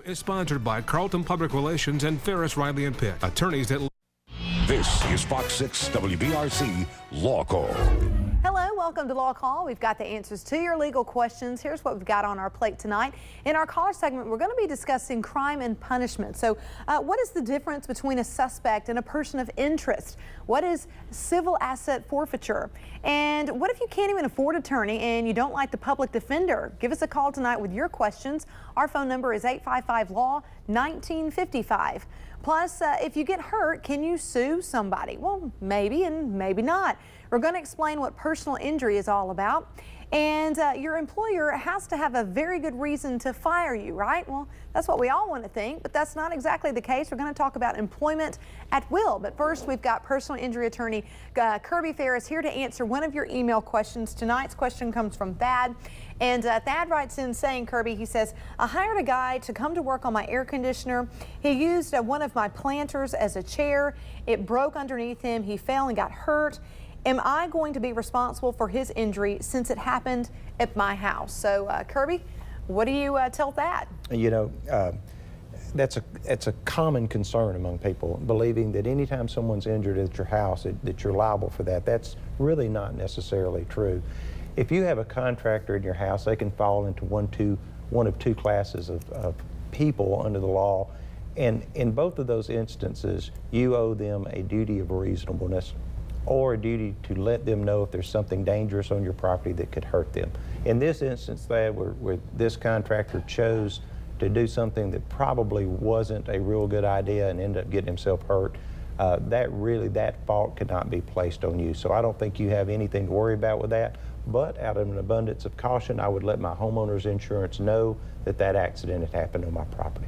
Is sponsored by Carlton Public Relations and Farris, Riley and Pitt, attorneys that... This is Fox 6 WBRC Law Call. Hello, welcome to Law Call. We've got the answers to your legal questions. Here's what we've got on our plate tonight. In our caller segment, we're going to be discussing crime and punishment. So what is the difference between a suspect and a person of interest? What is civil asset forfeiture? And what if you can't even afford an attorney and you don't like the public defender? Give us a call tonight with your questions. Our phone number is 855-LAW-1955. Plus, if you get hurt, can you sue somebody? Well, maybe and maybe not. We're going to explain what personal injury is all about. And your employer has to have a very good reason to fire you, right? Well, that's what we all want to think, but that's not exactly the case. We're going to talk about employment at will. But first, we've got personal injury attorney Kirby Farris here to answer one of your email questions. Tonight's question comes from Thad. And Thad writes in saying, Kirby, he says, I hired a guy to come to work on my air conditioner. He used one of my planters as a chair. It broke underneath him. He fell and got hurt. Am I going to be responsible for his injury since it happened at my house? So, Kirby, what do you tell Thad? You know, that's a common concern among people, believing that anytime someone's injured at your house, that you're liable for that. That's really not necessarily true. If you have a contractor in your house, they can fall into one of two classes of people under the law. And in both of those instances, you owe them a duty of reasonableness or a duty to let them know if there's something dangerous on your property that could hurt them. In this instance, where this contractor chose to do something that probably wasn't a real good idea and ended up getting himself hurt, that fault could not be placed on you. So I don't think you have anything to worry about with that. But out of an abundance of caution, I would let my homeowner's insurance know that that accident had happened on my property.